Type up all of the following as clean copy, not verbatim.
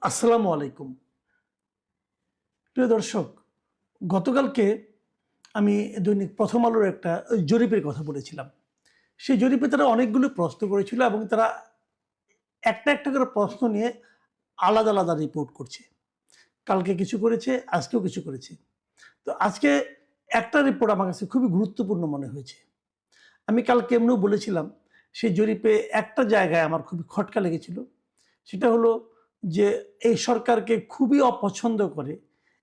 আসসালামু আলাইকুম। প্রিয় দর্শক, গতকালকে আমি দৈনিক প্রথম আলোর একটা জরিপের কথা বলেছিলাম। সেই জরিপে তারা অনেকগুলো প্রশ্ন করেছিল এবং তারা একটা করে প্রশ্ন নিয়ে আলাদা রিপোর্ট করছে। কালকে কিছু করেছে, আজকেও কিছু করেছে। তো আজকে একটা রিপোর্ট আমার কাছে খুবই গুরুত্বপূর্ণ মনে হয়েছে। আমি কালকে এমনিও বলেছিলাম, সেই জরিপে একটা জায়গায় আমার খুবই খটকা লেগেছিল। সেটা হলো যে এই সরকারকে খুবই অপছন্দ করে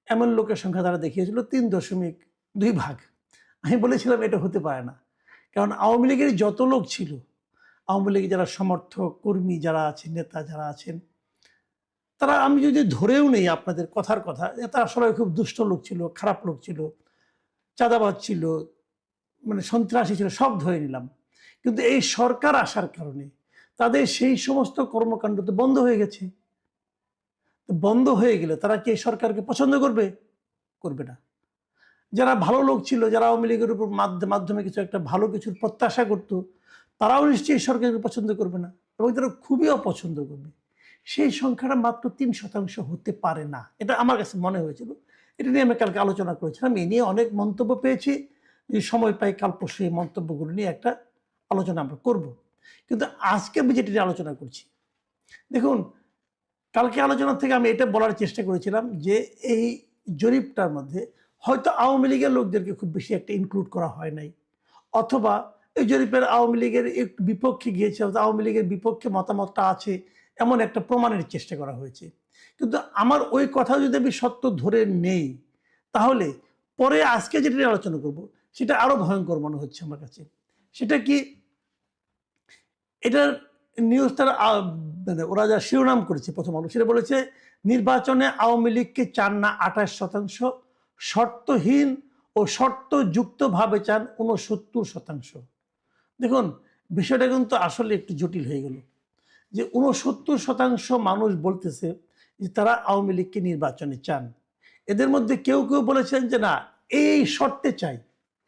এমন লোকের সংখ্যা তারা দেখিয়েছিল ৩.২ ভাগ। আমি বলেছিলাম এটা হতে পারে না। কারণ আওয়ামী লীগের যত লোক ছিল, আওয়ামী লীগের যারা সমর্থক, কর্মী যারা আছেন, নেতা যারা আছেন, তারা আমি যদি ধরেও নেই আপনাদের কথার কথা, তারা সবাই খুব দুষ্ট লোক ছিল, খারাপ লোক ছিল, চাঁদাবাজ ছিল, মানে সন্ত্রাসী ছিল, সব ধরে নিলাম। কিন্তু এই সরকার আসার কারণে তাদের সেই সমস্ত কর্মকাণ্ড তো বন্ধ হয়ে গেছে। বন্ধ হয়ে গেলে তারা কি এই সরকারকে পছন্দ করবে? করবে না। যারা ভালো লোক ছিল, যারা আওয়ামী লীগের উপর মাধ্যমে কিছু একটা ভালো কিছুর প্রত্যাশা করত, তারাও নিশ্চয়ই সরকারকে পছন্দ করবে না এবং তারা খুবই অপছন্দ করবে। সেই সংখ্যাটা মাত্র ৩% হতে পারে না, এটা আমার কাছে মনে হয়েছিল। এটা নিয়ে আমি কালকে আলোচনা করেছিলাম। এ নিয়ে অনেক মন্তব্য পেয়েছি। যদি সময় পাই কাল পরশু এই মন্তব্যগুলো নিয়ে একটা আলোচনা আমরা করব। কিন্তু আজকে আমি যেটা নিয়ে আলোচনা করছি, দেখুন, কালকে আলোচনা থেকে আমি এটা বলার চেষ্টা করেছিলাম যে এই জরিপটার মধ্যে হয়তো আওয়ামী লীগের লোকদেরকে খুব বেশি একটা ইনক্লুড করা হয় নাই, অথবা এই জরিপের আওয়ামী লীগের একটু বিপক্ষে গিয়েছে, অর্থাৎ আওয়ামী লীগের বিপক্ষে মতামতটা আছে এমন একটা প্রমাণের চেষ্টা করা হয়েছে। কিন্তু আমার ওই কথা যদি আমি সত্য ধরে নেই, তাহলে পরে আজকে যেটা নিয়ে আলোচনা করব সেটা আরো ভয়ঙ্কর মনে হচ্ছে আমার কাছে। সেটা কি? এটার নিউজটার মানে ওরা যা শিরোনাম করেছে প্রথম আলো, সেটা বলেছে নির্বাচনে আওয়ামী লীগকে চান না ২৮%, শর্তহীন ও শর্তযুক্তভাবে চান ৬৯%। দেখুন, বিষয়টা কিন্তু আসলে একটু জটিল হয়ে গেল যে ৬৯% মানুষ বলতেছে যে তারা আওয়ামী লীগকে নির্বাচনে চান। এদের মধ্যে কেউ বলেছেন যে না, এই শর্তে চাই।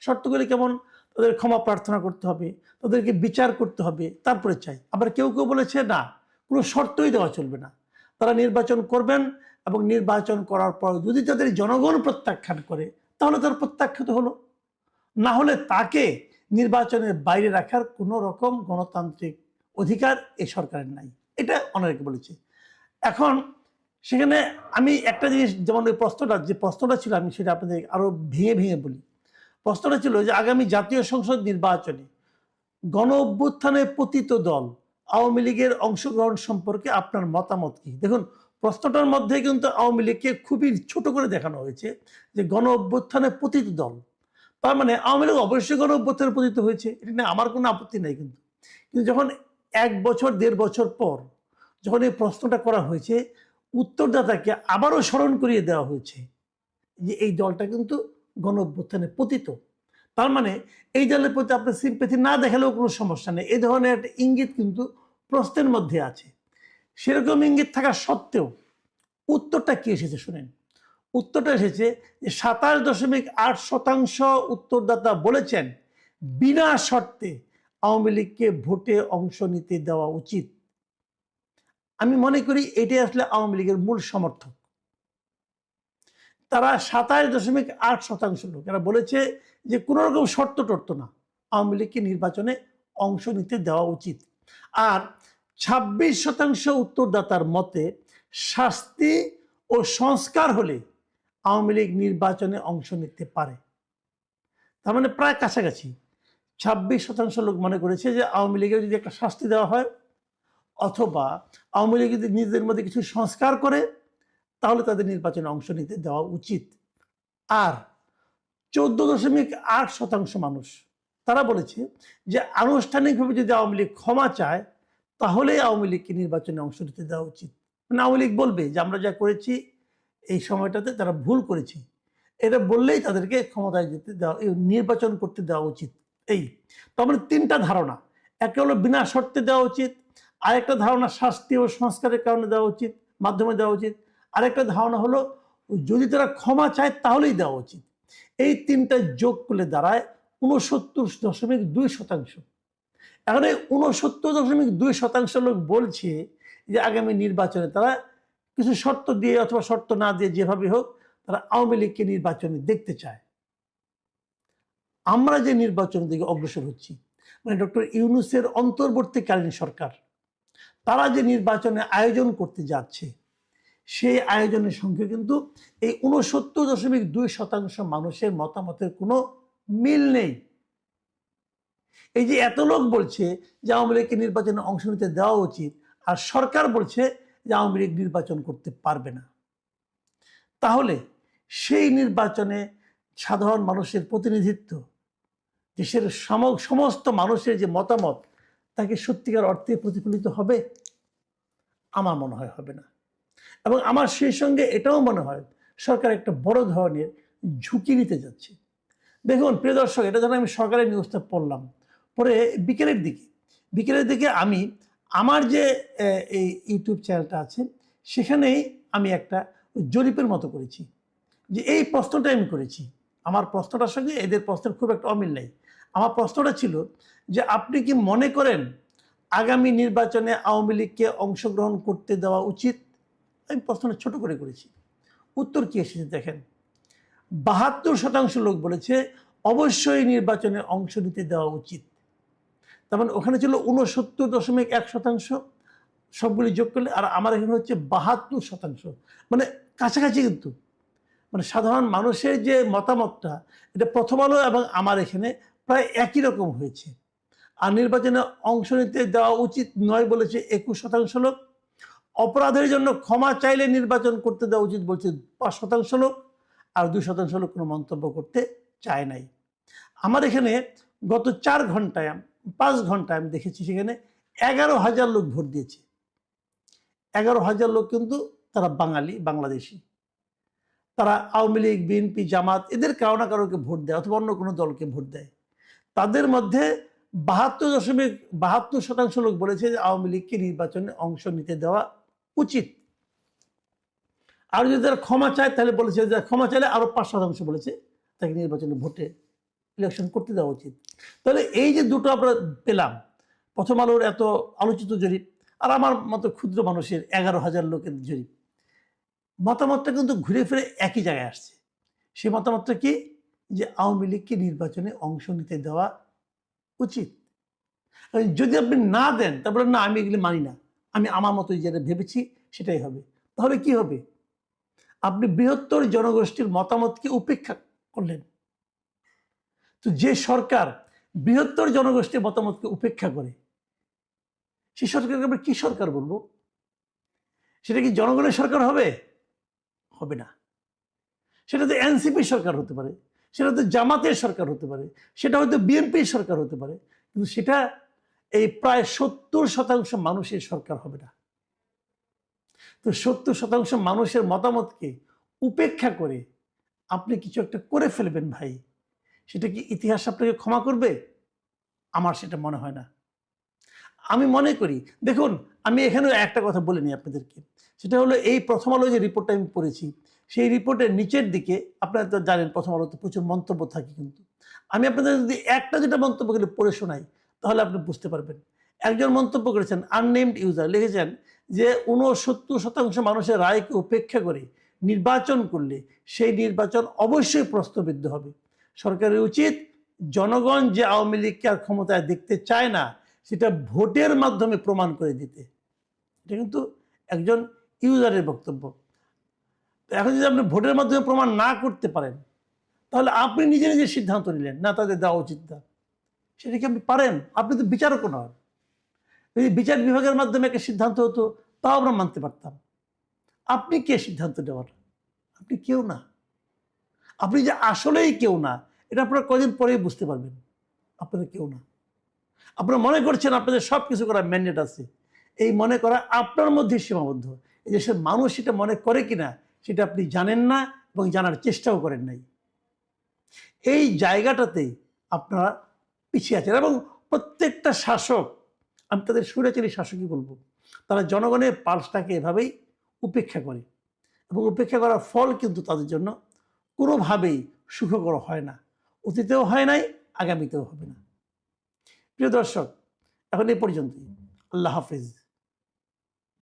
শর্তগুলি কেমন? তাদের ক্ষমা প্রার্থনা করতে হবে, তাদেরকে বিচার করতে হবে, তারপরে চাই। আবার কেউ বলেছে না, কোনো শর্তই দেওয়া চলবে না, তারা নির্বাচন করবেন এবং নির্বাচন করার পর যদি তাদের জনগণ প্রত্যাখ্যান করে তাহলে তার প্রত্যাখ্যাত হলো, না হলে তাকে নির্বাচনের বাইরে রাখার কোনো রকম গণতান্ত্রিক অধিকার এই সরকারের নাই। এটা অনেকে বলেছে। এখন সেখানে আমি একটা জিনিস, যেমন ওই প্রশ্নটা ছিল, আমি সেটা আপনাদের আরো ভেঙে বলি। প্রশ্নটা ছিল যে আগামী জাতীয় সংসদ নির্বাচনে গণ অভ্যুত্থানে পতিত দল আওয়ামী লীগের অংশগ্রহণ সম্পর্কে আপনার মতামত কি? দেখুন, প্রশ্নটার মধ্যে কিন্তু আওয়ামী লীগকে খুবই ছোট করে দেখানো হয়েছে যে গণ অভ্যুত্থানে পতিত দল, তার মানে আওয়ামী লীগ অবশ্যই গণ অভ্যুত্থানে পতিত হয়েছে, এটা নিয়ে আমার কোনো আপত্তি নেই। কিন্তু কিন্তু যখন ১ বছর ১.৫ বছর পর যখন এই প্রশ্নটা করা হয়েছে, উত্তরদাতাকে আবারও স্মরণ করিয়ে দেওয়া হয়েছে যে এই দলটা কিন্তু গণ অভ্যুত্থানে পতিত। তার মানে এই দলের প্রতি আপনার সিম্প্যাথি না দেখালেও কোনো সমস্যা নেই, এই ধরনের একটা ইঙ্গিত কিন্তু প্রশ্নের মধ্যে আছে। সেরকম ইঙ্গিত থাকা সত্ত্বেও উত্তরটা কি এসেছে শুনেন। উত্তরটা এসেছে যে ২৭.৮% উত্তরদাতা বলেছেন বিনা শর্তে আওয়ামী লীগকে ভোটে অংশ নিতে দেওয়া উচিত। আমি মনে করি এটাই আসলে আওয়ামী লীগের মূল সমর্থক। তারা ২৭.৮% লোক এরা বলেছে যে কোনো রকম শর্ত টর্ত না, আওয়ামী লীগকে নির্বাচনে অংশ নিতে দেওয়া উচিত। আর ২৬% উত্তরদাতার মতে শাস্তি ও সংস্কার হলে আওয়ামী লীগ নির্বাচনে অংশ নিতে পারে। তার মানে প্রায় কাছাকাছি। ২৬% লোক মনে করেছে যে আওয়ামী লীগের যদি একটা শাস্তি দেওয়া হয়, অথবা আওয়ামী লীগ যদি নিজেদের মধ্যে কিছু সংস্কার করে, তাহলে তাদের নির্বাচনে অংশ নিতে দেওয়া উচিত। আর ১৪.৮% মানুষ তারা বলেছে যে আনুষ্ঠানিকভাবে যদি আওয়ামী লীগ ক্ষমা চায়, তাহলে আওয়ামী লীগকে নির্বাচনে অংশ নিতে দেওয়া উচিত। মানে আওয়ামী লীগ বলবে যে আমরা যা করেছি এই সময়টাতে তারা ভুল করেছি, এটা বললেই তাদেরকে ক্ষমতায় যেতে দেওয়া, নির্বাচন করতে দেওয়া উচিত। এই তার মানে ৩টা ধারণা। একটা হলো বিনা শর্তে দেওয়া উচিত, আরেকটা ধারণা শাস্তি ও সংস্কারের কারণে দেওয়া উচিত, মাধ্যমে দেওয়া উচিত, আরেকটা ধারণা হলো যদি তারা ক্ষমা চায় তাহলেই দেওয়া উচিত। এই ৩টা যোগ করলে দাঁড়ায় ৬৯.২%। এখন এই ৬৯.২% লোক বলছে যে আগামী নির্বাচনে তারা কিছু শর্ত দিয়ে অথবা শর্ত না দিয়ে যেভাবে হোক তারা আওয়ামী লীগকে নির্বাচনে দেখতে চায়। আমরা যে নির্বাচনের দিকে অগ্রসর হচ্ছি, মানে ডক্টর ইউনূসের অন্তর্বর্তীকালীন সরকার, তারা যে নির্বাচনে আয়োজন করতে যাচ্ছে, সেই আয়োজনের সঙ্গে কিন্তু এই ৬৯.২% মানুষের মতামতের কোনো মিল নেই। এই যে এত লোক বলছে যে আওয়ামী লীগকে নির্বাচনে অংশ নিতে দেওয়া উচিত, আর সরকার বলছে যে আওয়ামী লীগ নির্বাচন করতে পারবে না, তাহলে সেই নির্বাচনে সাধারণ মানুষের প্রতিনিধিত্ব, দেশের সমস্ত মানুষের যে মতামত, তাকে সত্যিকার অর্থে প্রতিফলিত হবে? আমার মনে হয় হবে না। এবং আমার সেই সঙ্গে এটাও মনে হয় সরকার একটা বড় ধরনের ঝুঁকি নিতে যাচ্ছে। দেখুন প্রিয় দর্শক, এটা যখন আমি সরকারের নিউজটা পড়লাম, পরে বিকেলের দিকে আমি আমার যে এই ইউটিউব চ্যানেলটা আছে সেখানেই আমি একটা জরিপের মতো করেছি, যে এই প্রশ্নটা আমি করেছি। আমার প্রশ্নটার সঙ্গে এদের প্রশ্নের খুব একটা অমিল নেই। আমার প্রশ্নটা ছিল যে আপনি কি মনে করেন আগামী নির্বাচনে আওয়ামী লীগকে অংশগ্রহণ করতে দেওয়া উচিত? আমি প্রশ্নটা ছোট করে করেছি। উত্তর কি এসেছে দেখেন, ৭২% লোক বলেছে অবশ্যই নির্বাচনে অংশ নিতে দেওয়া উচিত। তার মানে ওখানে ছিল ৬৯.১%, সবগুলি যোগ করলে, আর আমার এখানে হচ্ছে ৭২%, মানে কাছাকাছি। কিন্তু মানে সাধারণ মানুষের যে মতামতটা, এটা প্রথম আলো এবং আমার এখানে প্রায় একই রকম হয়েছে। আর নির্বাচনে অংশ নিতে দেওয়া উচিত নয় বলেছে ২১% লোক। অপরাধের জন্য ক্ষমা চাইলে নির্বাচন করতে দেওয়া উচিত বলছে ৫% লোক, আর ২% লোক কোনো মন্তব্য করতে চায় নাই। আমার এখানে গত ৫ ঘন্টায় আমি দেখেছি সেখানে ১১,০০০ লোক ভোট দিয়েছে। ১১,০০০ লোক কিন্তু তারা বাংলাদেশি। তারা আওয়ামী লীগ, বিএনপি, জামাত এদের কারো না কারোকে ভোট দেয় অথবা অন্য কোনো দলকে ভোট দেয়। তাদের মধ্যে ৭২% লোক বলেছে যে আওয়ামী লীগকে নির্বাচনে অংশ নিতে দেওয়া উচিত। আর যদি তারা ক্ষমা চায় তাহলে বলেছে যে ক্ষমা চাইলে আরো ৫% বলেছে তাকে নির্বাচনে ইলেকশন করতে দেওয়া উচিত। তাহলে এই যে দুটো আমরা পেলাম, প্রথম আলোর এত আলোচিত জরিপ আর আমার মতো ক্ষুদ্র মানুষের ১১,০০০ লোকের জরিপ, মতামতটা কিন্তু ঘুরে ফিরে একই জায়গায় আসছে। সেই মতামতটা কি? যে আওয়ামী লীগকে নির্বাচনে অংশ নিতে দেওয়া উচিত। যদি আপনি না দেন, তারপরে না আমি এগুলি মানি না, আমি আমার মতো যেটা ভেবেছি সেটাই হবে, তাহলে কি হবে? আপনি বৃহত্তর জনগোষ্ঠীর মতামতকে উপেক্ষা করলেন। তো যে সরকার বৃহত্তর জনগোষ্ঠীর মতামতকে উপেক্ষা করে, সেই সরকারকে আমরা কি সরকার বলবো? সেটা কি জনগণের সরকার হবে? হবে না। সেটা তো এনসিপি সরকার হতে পারে, সেটা তো জামাতের সরকার হতে পারে, সেটা হয়তো বিএনপির সরকার হতে পারে, কিন্তু সেটা এই প্রায় ৭০% মানুষের সরকার হবে না। তো ৭০% মানুষের মতামতকে উপেক্ষা করে আপনি কিছু একটা করে ফেলবেন ভাই, সেটা কি ইতিহাস আপনাকে ক্ষমা করবে? আমার সেটা মনে হয় না। আমি মনে করি, দেখুন আমি এখানেও একটা কথা বলে নিই আপনাদেরকে, সেটা হলো এই প্রথম আলো যে রিপোর্টটা আমি পড়েছি, সেই রিপোর্টের নিচের দিকে আপনারা তো জানেন প্রথম আলোতে প্রচুর মন্তব্য থাকে, কিন্তু আমি আপনাদের যদি একটা যেটা মন্তব্য করে পড়ে শোনাই তাহলে আপনি বুঝতে পারবেন। একজন মন্তব্য করেছেন, আননেমড ইউজার লিখেছেন যে ৬৯% মানুষের রায়কে উপেক্ষা করে নির্বাচন করলে সেই নির্বাচন অবশ্যই প্রশ্নবিদ্ধ হবে। সরকারের উচিত জনগণ যে আওয়ামী লীগকে আর ক্ষমতায় দেখতে চায় না সেটা ভোটের মাধ্যমে প্রমাণ করে দিতে। এটা কিন্তু একজন ইউজারের বক্তব্য। এখন যদি আপনি ভোটের মাধ্যমে প্রমাণ না করতে পারেন, তাহলে আপনি নিজে নিজে সিদ্ধান্ত নিলেন না তাদের দেওয়া উচিত না, সেটা কি আপনি পারেন? আপনি তো বিচারকও নন। যদি বিচার বিভাগের মাধ্যমে একটা সিদ্ধান্ত হতো তাও আমরা মানতে পারতাম। আপনি কে সিদ্ধান্ত নেওয়ার? আপনি কেউ না। আপনি যে আসলেই কেউ না, এটা আপনারা কদিন পরেই বুঝতে পারবেন। আপনারা কেউ না। আপনারা মনে করছেন আপনাদের সব কিছু করার ম্যান্ডেট আছে। এই মনে করা আপনার মধ্যে সীমাবদ্ধ। এই দেশের মানুষ সেটা মনে করে কিনা সেটা আপনি জানেন না এবং জানার চেষ্টাও করেন নাই। এই জায়গাটাতেই আপনারা পিছিয়ে আছেন। এবং প্রত্যেকটা শাসক, আমি তাদের স্বৈরাচারী শাসকই বলবো, তারা জনগণের পালসটাকে এভাবেই উপেক্ষা করে, এবং উপেক্ষা করার ফল কিন্তু তাদের জন্য কোনোভাবেই সুখকর হয় না। অতীতেও হয় নাই, আগামীতেও হবে না। প্রিয় দর্শক, এখন এই পর্যন্তই। আল্লাহ হাফিজ।